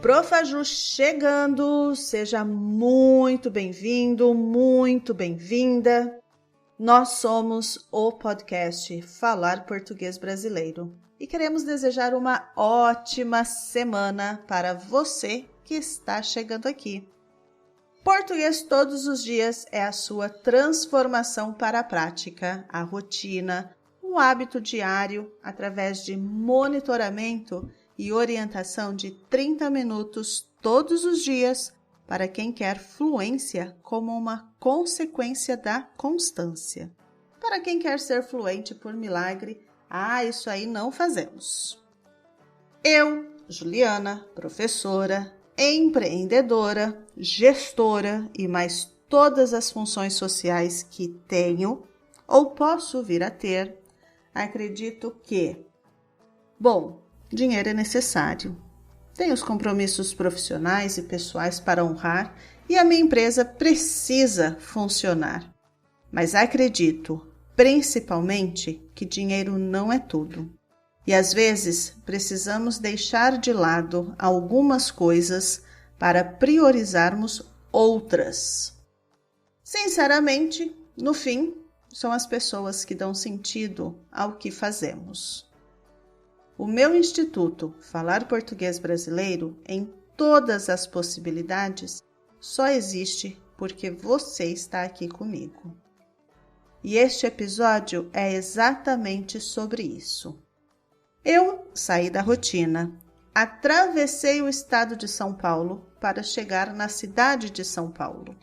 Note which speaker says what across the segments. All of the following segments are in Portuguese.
Speaker 1: Profaju chegando, seja muito bem-vindo, muito bem-vinda. Nós somos o podcast Falar Português Brasileiro e queremos desejar uma ótima semana para você que está chegando aqui. Português todos os dias é a sua transformação para a prática, a rotina, um hábito diário através de monitoramento e orientação de 30 minutos todos os dias para quem quer fluência como uma consequência da constância. Para quem quer ser fluente por milagre, isso aí não fazemos. Eu, Juliana, professora, empreendedora, gestora e mais todas as funções sociais que tenho ou posso vir a ter, acredito que, dinheiro é necessário. Tenho os compromissos profissionais e pessoais para honrar e a minha empresa precisa funcionar. Mas acredito, principalmente, que dinheiro não é tudo. E às vezes precisamos deixar de lado algumas coisas para priorizarmos outras. Sinceramente, no fim, são as pessoas que dão sentido ao que fazemos. O meu Instituto Falar Português Brasileiro, em todas as possibilidades, só existe porque você está aqui comigo. E este episódio é exatamente sobre isso. Eu saí da rotina, atravessei o estado de São Paulo para chegar na cidade de São Paulo,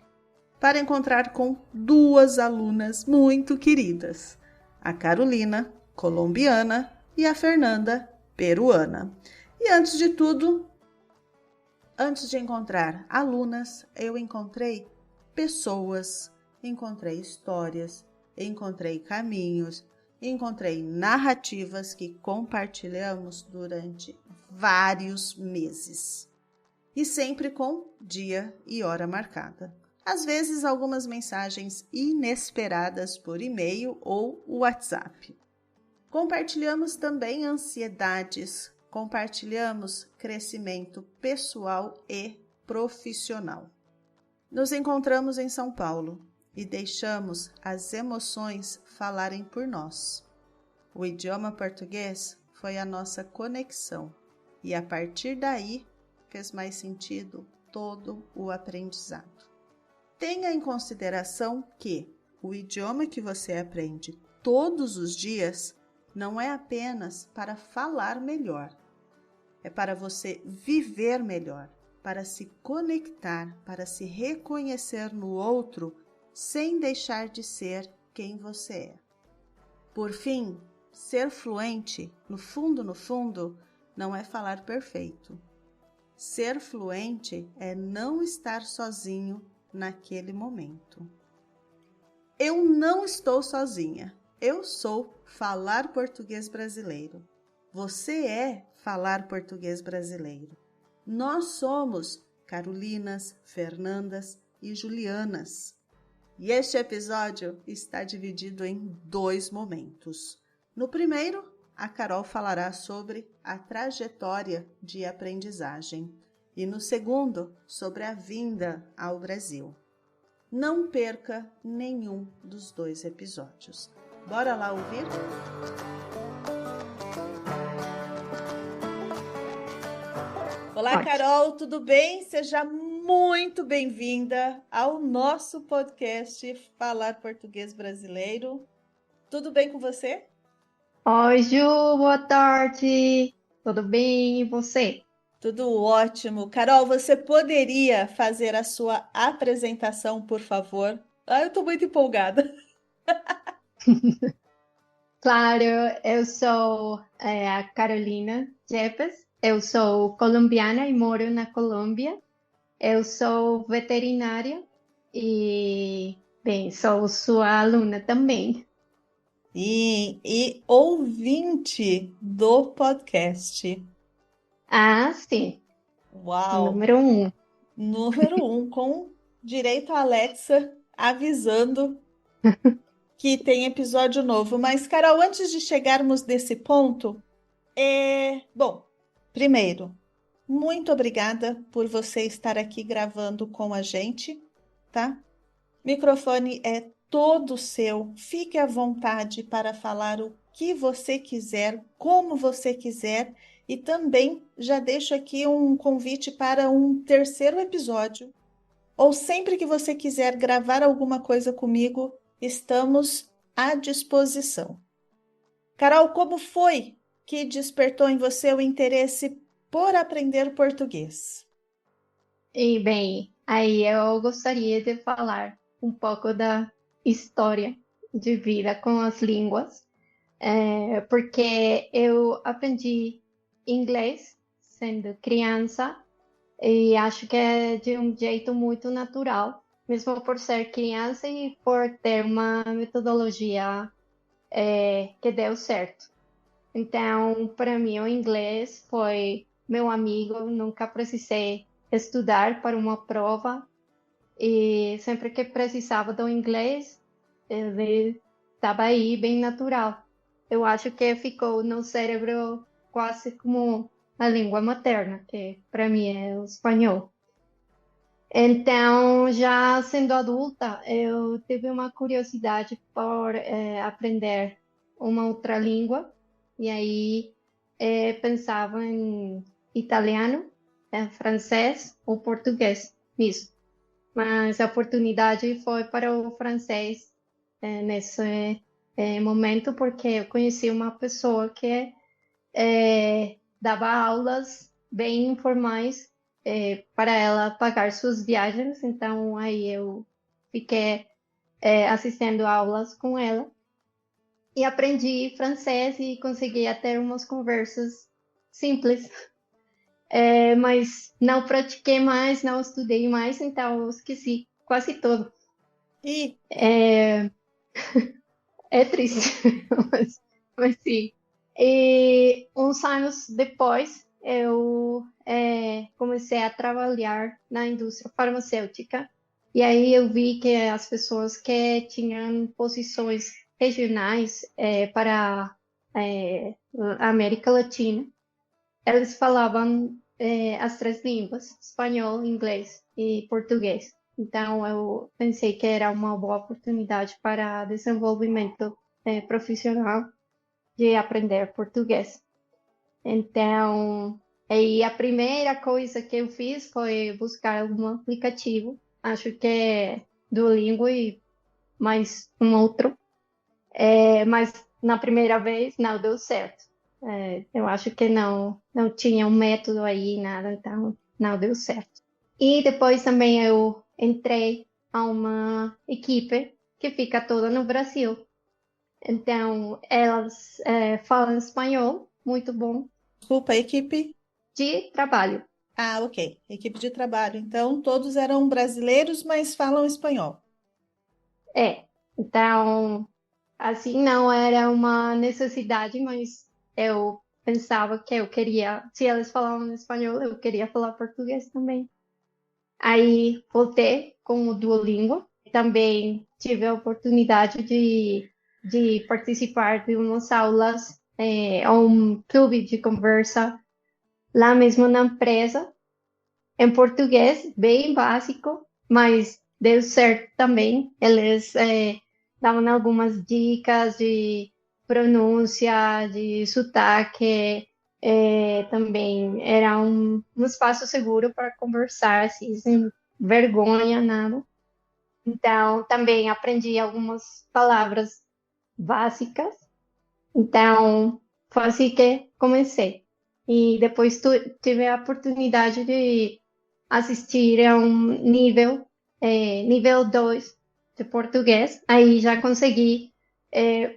Speaker 1: para encontrar com duas alunas muito queridas, a Carolina, colombiana, e a Fernanda, peruana. E antes de tudo, antes de encontrar alunas, eu encontrei pessoas, encontrei histórias, encontrei caminhos, encontrei narrativas que compartilhamos durante vários meses. E sempre com dia e hora marcada. Às vezes, algumas mensagens inesperadas por e-mail ou WhatsApp. Compartilhamos também ansiedades, compartilhamos crescimento pessoal e profissional. Nos encontramos em São Paulo e deixamos as emoções falarem por nós. O idioma português foi a nossa conexão e a partir daí fez mais sentido todo o aprendizado. Tenha em consideração que o idioma que você aprende todos os dias não é apenas para falar melhor, é para você viver melhor, para se conectar, para se reconhecer no outro sem deixar de ser quem você é. Por fim, ser fluente, no fundo, não é falar perfeito. Ser fluente é não estar sozinho naquele momento. Eu não estou sozinha. Eu sou Falar Português Brasileiro. Você é Falar Português Brasileiro. Nós somos Carolinas, Fernandas e Julianas. E este episódio está dividido em 2 momentos. No primeiro, a Carol falará sobre a trajetória de aprendizagem. E no segundo, sobre a vinda ao Brasil. Não perca nenhum dos 2 episódios. Bora lá ouvir? Olá, Carol, tudo bem? Seja muito bem-vinda ao nosso podcast Falar Português Brasileiro. Tudo bem com você?
Speaker 2: Oi, Ju, boa tarde. Tudo bem? E você?
Speaker 1: Tudo ótimo. Carol, você poderia fazer a sua apresentação, por favor? Eu estou muito empolgada.
Speaker 2: Claro, eu sou a Carolina Jepes. Eu sou colombiana e moro na Colômbia. Eu sou veterinária e, bem, sou sua aluna também.
Speaker 1: E ouvinte do podcast.
Speaker 2: Ah, sim.
Speaker 1: Uau!
Speaker 2: Número 1.
Speaker 1: Número 1, com direito a Alexa avisando que tem episódio novo. Mas, Carol, antes de chegarmos nesse ponto, primeiro, muito obrigada por você estar aqui gravando com a gente, tá? O microfone é todo seu. Fique à vontade para falar o que você quiser, como você quiser, e também já deixo aqui um convite para um terceiro episódio. Ou sempre que você quiser gravar alguma coisa comigo, estamos à disposição. Carol, como foi que despertou em você o interesse por aprender português?
Speaker 2: E bem, aí eu gostaria de falar um pouco da história de vida com as línguas, porque eu aprendi inglês sendo criança e acho que é de um jeito muito natural, mesmo por ser criança e por ter uma metodologia que deu certo. Então, para mim, o inglês foi meu amigo, nunca precisei estudar para uma prova e sempre que precisava do inglês, ele estava aí bem natural. Eu acho que ficou no cérebro quase como a língua materna, que para mim é o espanhol. Então, já sendo adulta, eu tive uma curiosidade por aprender uma outra língua, e aí pensava em italiano, francês ou português, nisso. Mas a oportunidade foi para o francês nesse momento, porque eu conheci uma pessoa que dava aulas bem informais para ela pagar suas viagens. Então, aí eu fiquei assistindo aulas com ela e aprendi francês e consegui ter umas conversas simples. Mas não pratiquei mais, não estudei mais, então eu esqueci quase tudo.
Speaker 1: E
Speaker 2: É triste, mas sim. E uns anos depois, eu comecei a trabalhar na indústria farmacêutica. E aí eu vi que as pessoas que tinham posições regionais para a América Latina, eles falavam as três línguas, espanhol, inglês e português. Então, eu pensei que era uma boa oportunidade para desenvolvimento profissional de aprender português. Então, aí a primeira coisa que eu fiz foi buscar algum aplicativo, acho que é Duolingo e mais um outro, mas na primeira vez não deu certo. Eu acho que não tinha um método aí, nada, então não deu certo. E depois também eu entrei a uma equipe que fica toda no Brasil. Então, elas falam espanhol, muito bom,
Speaker 1: desculpa, equipe.
Speaker 2: de trabalho.
Speaker 1: Ah, ok. Equipe de trabalho. Então, todos eram brasileiros, mas falam espanhol.
Speaker 2: Então, assim, não era uma necessidade, mas eu pensava que eu queria, se elas falavam espanhol, eu queria falar português também. Aí voltei com o Duolingo. Também tive a oportunidade de participar de umas aulas, um clube de conversa lá mesmo na empresa, em português, bem básico, mas deu certo também. Eles davam algumas dicas de pronúncia, de sotaque, também era um espaço seguro para conversar, assim, sem vergonha, nada. Então, também aprendi algumas palavras básicas. Então, foi assim que comecei. E depois tive a oportunidade de assistir a um nível 2 de português. Aí já consegui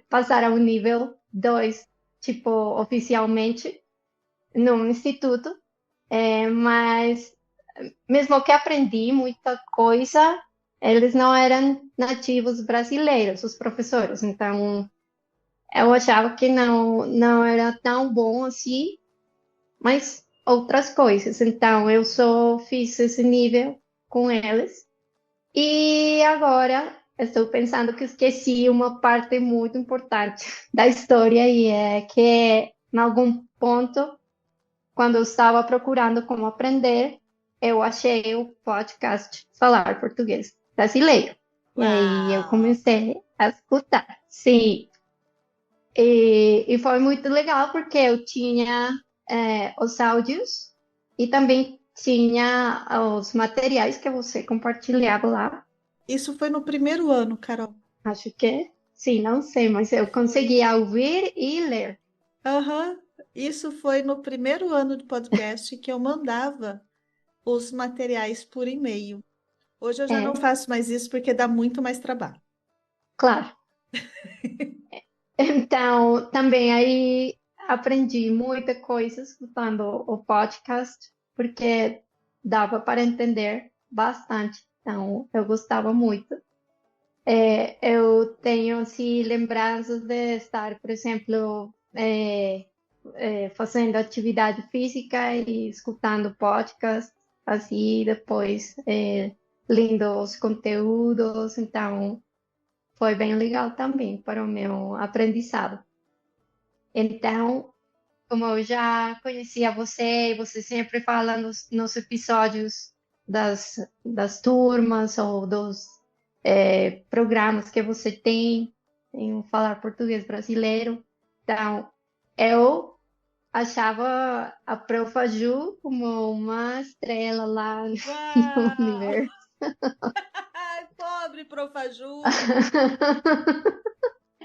Speaker 2: passar ao nível 2 tipo, oficialmente, no instituto. Mas mesmo que aprendi muita coisa, eles não eram nativos brasileiros, os professores. Então, eu achava que não era tão bom assim, mas outras coisas. Então, eu só fiz esse nível com eles. E agora estou pensando que esqueci uma parte muito importante da história e é que, em algum ponto, quando eu estava procurando como aprender, eu achei o podcast Falar Português Brasileiro. E aí eu
Speaker 1: Uau!
Speaker 2: comecei a escutar. Sim, e foi muito legal porque eu tinha os áudios e também tinha os materiais que você compartilhava lá.
Speaker 1: Isso foi no primeiro ano, Carol.
Speaker 2: Acho que, sim, não sei, mas eu
Speaker 1: Foi.
Speaker 2: conseguia ouvir e ler.
Speaker 1: Aham. Isso foi no primeiro ano de podcast que eu mandava os materiais por e-mail. Hoje eu já não
Speaker 2: É,
Speaker 1: faço mais isso porque dá muito mais trabalho.
Speaker 2: claro. Então, também aí aprendi muita coisa escutando o podcast, porque dava para entender bastante. Então, eu gostava muito. Eu tenho assim, lembranças de estar, por exemplo, fazendo atividade física e escutando podcast, assim, depois lendo os conteúdos. Então, foi bem legal também para o meu aprendizado. Então, como eu já conhecia você, e você sempre fala nos episódios das turmas ou dos programas que você tem em o Falar Português Brasileiro. Então, eu achava a Profa Ju como uma estrela lá no
Speaker 1: Uau!
Speaker 2: universo.
Speaker 1: Ai, pobre Profaju!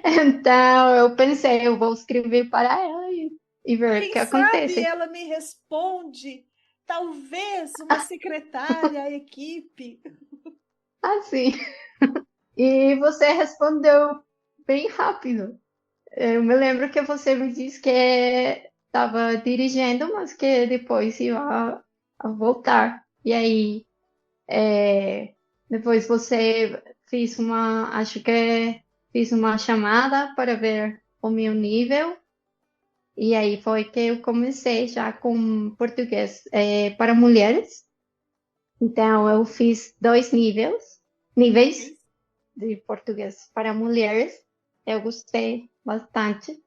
Speaker 2: Então, eu pensei, eu vou escrever para ela e ver o
Speaker 1: Quem
Speaker 2: que
Speaker 1: sabe
Speaker 2: acontece.
Speaker 1: ela me responde? Talvez uma secretária, a equipe.
Speaker 2: Assim. E você respondeu bem rápido. Eu me lembro que você me disse que estava dirigindo, mas que depois ia a voltar. E aí, depois você fez acho que fiz uma chamada para ver o meu nível. E aí foi que eu comecei já com português para mulheres. Então eu fiz dois níveis de português para mulheres. Eu gostei bastante.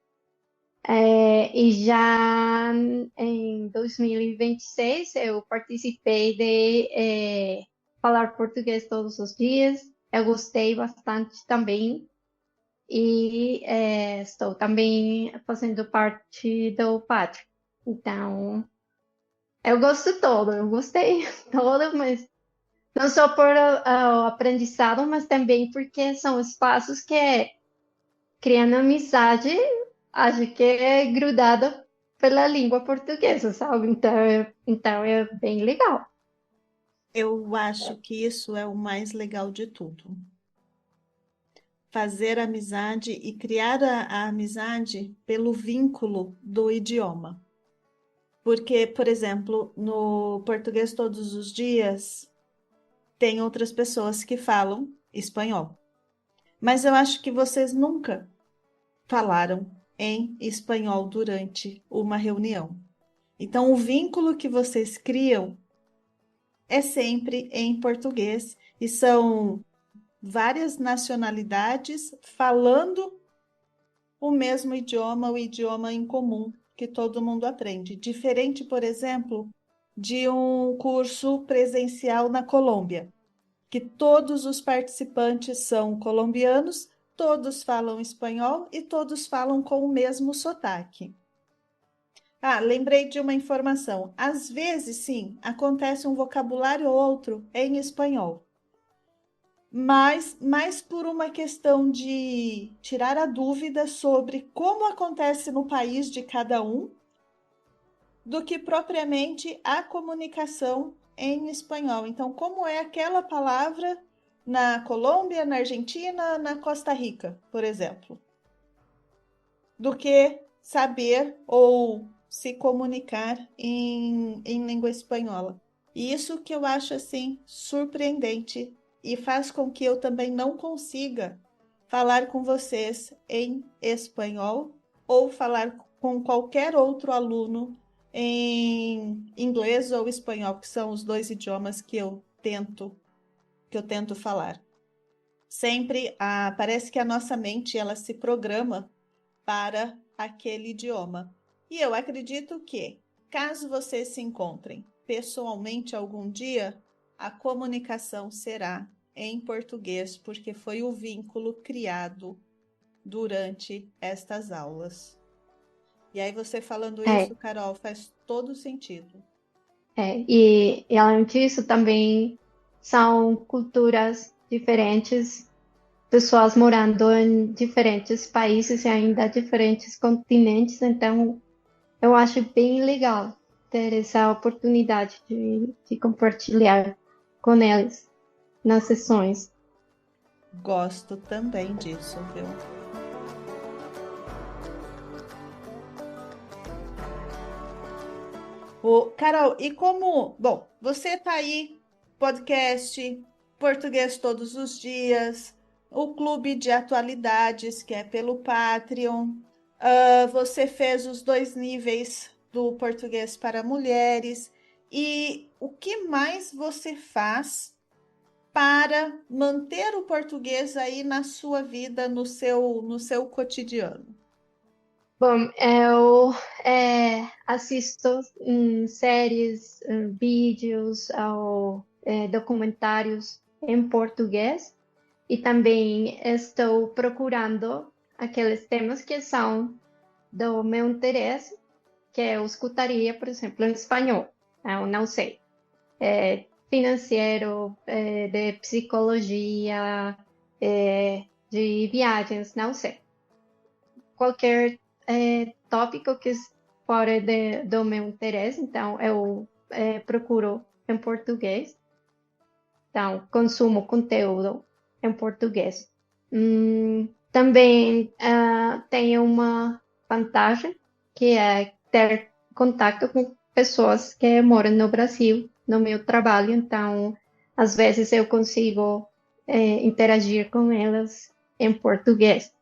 Speaker 2: E já em 2026 eu participei de falar português todos os dias. Eu gostei bastante também. E estou também fazendo parte do Pátrio. Então, eu gosto todo, eu gostei todo, mas não só por o aprendizado, mas também porque são espaços que criando amizade, acho que é grudado pela língua portuguesa, sabe? Então é bem legal.
Speaker 1: Eu acho que isso é o mais legal de tudo. Fazer amizade e criar a amizade pelo vínculo do idioma. Porque, por exemplo, no português todos os dias, tem outras pessoas que falam espanhol. Mas eu acho que vocês nunca falaram em espanhol durante uma reunião. Então, o vínculo que vocês criam é sempre em português e são várias nacionalidades falando o mesmo idioma, o idioma em comum que todo mundo aprende. Diferente, por exemplo, de um curso presencial na Colômbia, que todos os participantes são colombianos, todos falam espanhol e todos falam com o mesmo sotaque. Ah, lembrei de uma informação. Às vezes, sim, acontece um vocabulário ou outro em espanhol, mas mais por uma questão de tirar a dúvida sobre como acontece no país de cada um, do que propriamente a comunicação em espanhol. Então, como é aquela palavra na Colômbia, na Argentina, na Costa Rica, por exemplo, do que saber ou se comunicar em língua espanhola. E isso que eu acho assim surpreendente e faz com que eu também não consiga falar com vocês em espanhol ou falar com qualquer outro aluno em inglês ou espanhol, que são os dois idiomas que eu tento falar. Sempre parece que a nossa mente ela se programa para aquele idioma. E eu acredito que caso vocês se encontrem pessoalmente algum dia, a comunicação será em português, porque foi o vínculo criado durante estas aulas. E aí você falando isso, Carol, faz todo sentido.
Speaker 2: E além disso, também são culturas diferentes, pessoas morando em diferentes países e ainda diferentes continentes, então eu acho bem legal ter essa oportunidade de compartilhar com eles nas sessões.
Speaker 1: Gosto também disso, viu? Carol, e como, bom, você tá aí, podcast, português todos os dias, o clube de atualidades, que é pelo Patreon, você fez os 2 níveis do português para mulheres, e o que mais você faz para manter o português aí na sua vida, no seu cotidiano?
Speaker 2: Bom, eu assisto séries, vídeos ou documentários em português e também estou procurando aqueles temas que são do meu interesse, que eu escutaria, por exemplo, em espanhol. Eu não sei. Financeiro, de psicologia, de viagens, não sei. Qualquer tópico que fora do meu interesse, então eu procuro em português. Então, consumo conteúdo em português. Também tenho uma vantagem, que é ter contato com pessoas que moram no Brasil, no meu trabalho. Então, às vezes eu consigo interagir com elas em português.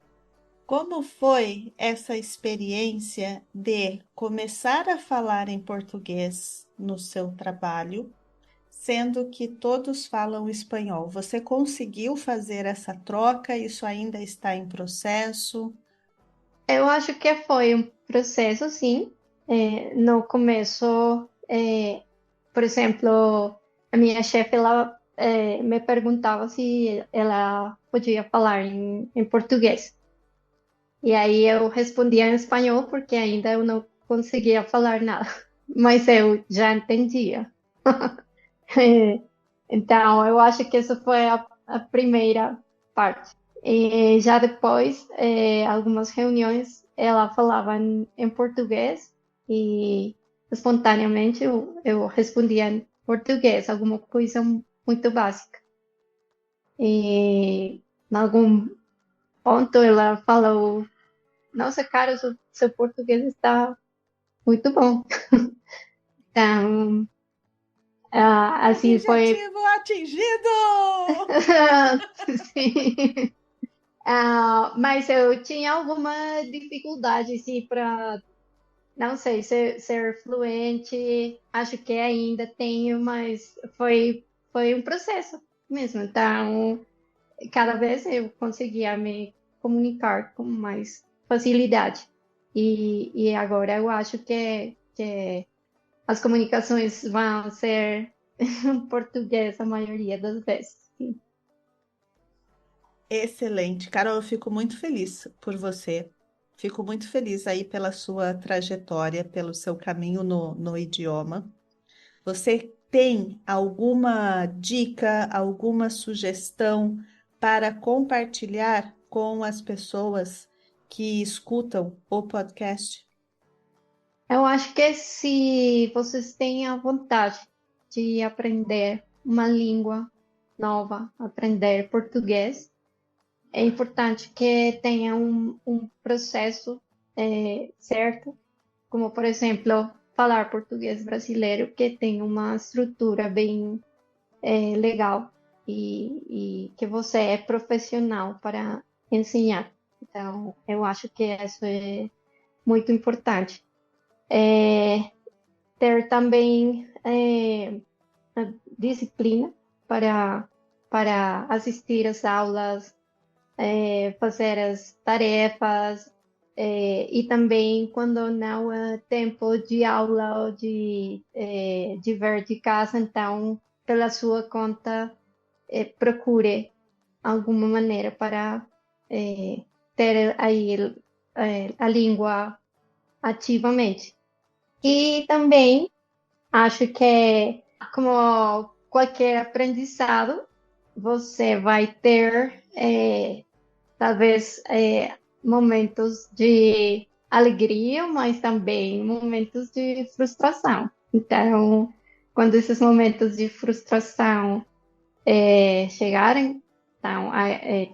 Speaker 1: Como foi essa experiência de começar a falar em português no seu trabalho, sendo que todos falam espanhol? Você conseguiu fazer essa troca? Isso ainda está em processo?
Speaker 2: Eu acho que foi um processo, sim. No começo, por exemplo, a minha chefe ela, me perguntava se ela podia falar em português. E aí eu respondia em espanhol porque ainda eu não conseguia falar nada, mas eu já entendia. Então, eu acho que essa foi a primeira parte. E já depois, algumas reuniões, ela falava em português e espontaneamente eu respondia em português, alguma coisa muito básica. E em algum ponto ela falou: Nossa, cara, seu português está muito bom. Então, assim foi.
Speaker 1: Objetivo atingido!
Speaker 2: Sim. Mas eu tinha alguma dificuldade, assim, para, não sei, ser fluente. Acho que ainda tenho, mas foi um processo mesmo. Então, cada vez eu conseguia me comunicar com mais facilidade. E agora eu acho que as comunicações vão ser em português a maioria das vezes. Sim.
Speaker 1: Excelente. Carol, eu fico muito feliz por você. Fico muito feliz aí pela sua trajetória, pelo seu caminho no idioma. Você tem alguma dica, alguma sugestão para compartilhar com as pessoas que escutam o podcast?
Speaker 2: Eu acho que se vocês têm a vontade de aprender uma língua nova, aprender português, é importante que tenha um processo certo, como, por exemplo, falar português brasileiro, que tem uma estrutura bem legal e que você é profissional para ensinar. Então, eu acho que isso é muito importante. Ter também a disciplina para, para assistir às aulas, fazer as tarefas, E também quando não é tempo de aula ou de ver de casa, então, pela sua conta, procure alguma maneira para ter aí a língua ativamente. E também acho que, como qualquer aprendizado, você vai ter, talvez, momentos de alegria, mas também momentos de frustração. Então, quando esses momentos de frustração chegarem, então,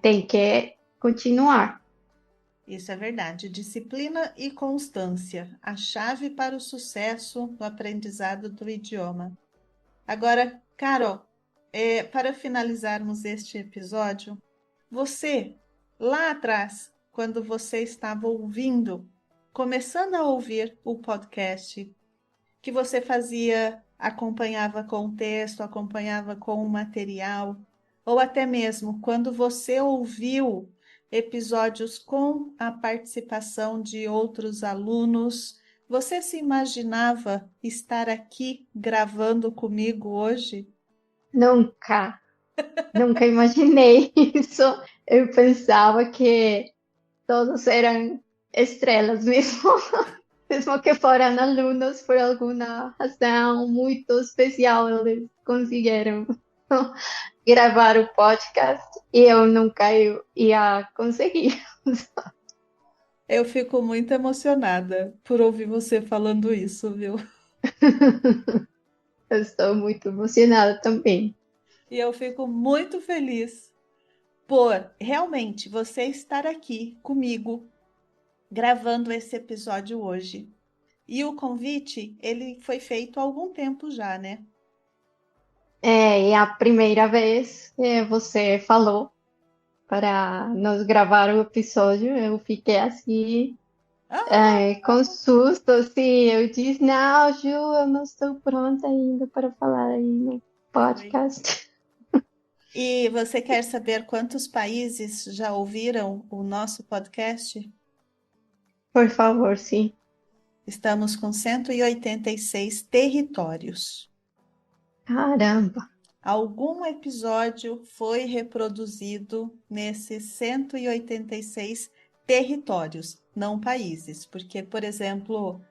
Speaker 2: tem que continuar.
Speaker 1: Isso é verdade. Disciplina e constância, a chave para o sucesso no aprendizado do idioma. Agora, Carol, para finalizarmos este episódio, você, lá atrás, quando você estava ouvindo, começando a ouvir o podcast, que você fazia, acompanhava com o texto, acompanhava com o material, ou até mesmo quando você ouviu episódios com a participação de outros alunos, você se imaginava estar aqui gravando comigo hoje?
Speaker 2: Nunca, nunca imaginei isso. Eu pensava que todos eram estrelas mesmo, mesmo que foram alunos por alguma razão muito especial, eles conseguiram gravar o podcast e eu nunca ia conseguir.
Speaker 1: Eu fico muito emocionada por ouvir você falando isso, viu?
Speaker 2: Eu estou muito emocionada também.
Speaker 1: E eu fico muito feliz por realmente você estar aqui comigo gravando esse episódio hoje. E o convite, ele foi feito há algum tempo já, né?
Speaker 2: E a primeira vez que você falou para nos gravar o episódio, eu fiquei assim,
Speaker 1: Ah,
Speaker 2: com susto, assim, eu disse, não, Ju, eu não estou pronta ainda para falar aí no
Speaker 1: foi.
Speaker 2: podcast.
Speaker 1: E você quer saber quantos países já ouviram o nosso podcast?
Speaker 2: Por favor, sim.
Speaker 1: Estamos com 186 territórios.
Speaker 2: Caramba.
Speaker 1: Algum episódio foi reproduzido nesses 186 territórios, não países, porque, por exemplo,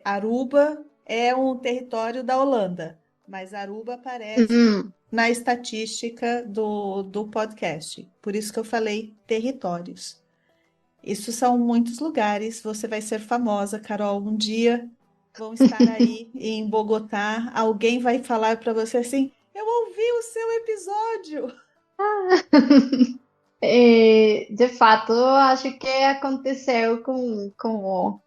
Speaker 1: Aruba é um território da Holanda, mas Aruba aparece
Speaker 2: Hum,
Speaker 1: na estatística do podcast. Por isso que eu falei territórios. Isso são muitos lugares. Você vai ser famosa, Carol. Um dia vão estar aí em Bogotá. Alguém vai falar para você assim: Eu ouvi o seu episódio.
Speaker 2: de fato, acho que aconteceu com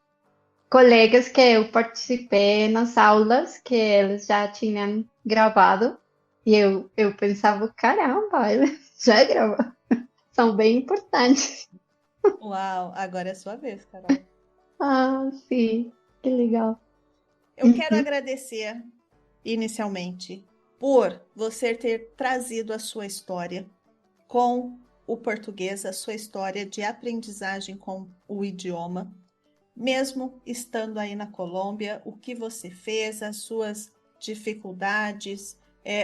Speaker 2: colegas que eu participei nas aulas que eles já tinham gravado. E eu pensava, caramba, eles já gravaram. São bem importantes.
Speaker 1: Uau, agora é a sua vez, Carol.
Speaker 2: Ah, sim, que legal.
Speaker 1: Eu quero agradecer inicialmente por você ter trazido a sua história com o português, a sua história de aprendizagem com o idioma. Mesmo estando aí na Colômbia, o que você fez, as suas dificuldades,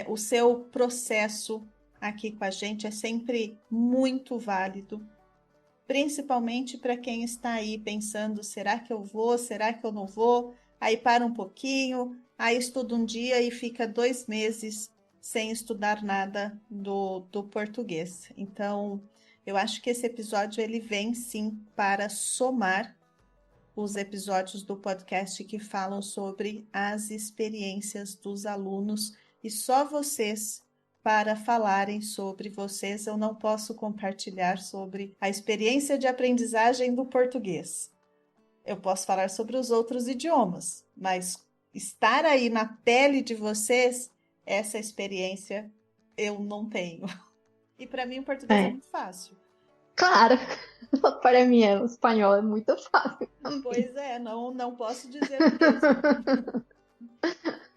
Speaker 1: o seu processo aqui com a gente é sempre muito válido, principalmente para quem está aí pensando: será que eu vou, será que eu não vou? Aí para um pouquinho, aí estuda um dia e fica 2 meses sem estudar nada do português. Então, eu acho que esse episódio ele vem sim para somar os episódios do podcast que falam sobre as experiências dos alunos e só vocês para falarem sobre vocês. Eu não posso compartilhar sobre a experiência de aprendizagem do português. Eu posso falar sobre os outros idiomas, mas estar aí na pele de vocês, essa experiência eu não tenho. E para mim o português é
Speaker 2: É,
Speaker 1: muito fácil.
Speaker 2: claro, para mim o espanhol é muito fácil também.
Speaker 1: Pois é, não posso dizer o mesmo.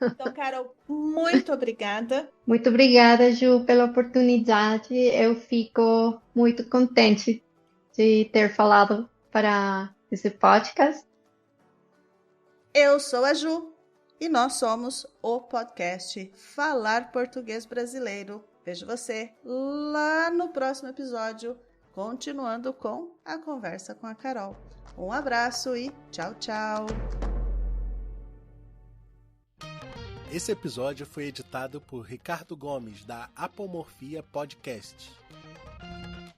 Speaker 1: Então, Carol, muito obrigada.
Speaker 2: Muito obrigada, Ju, pela oportunidade. Eu fico muito contente de ter falado para esse podcast.
Speaker 1: Eu sou a Ju e nós somos o podcast Falar Português Brasileiro. Vejo você lá no próximo episódio, continuando com a conversa com a Carol. Um abraço e tchau, tchau!
Speaker 3: Esse episódio foi editado por Ricardo Gomes, da Apomorfia Podcast.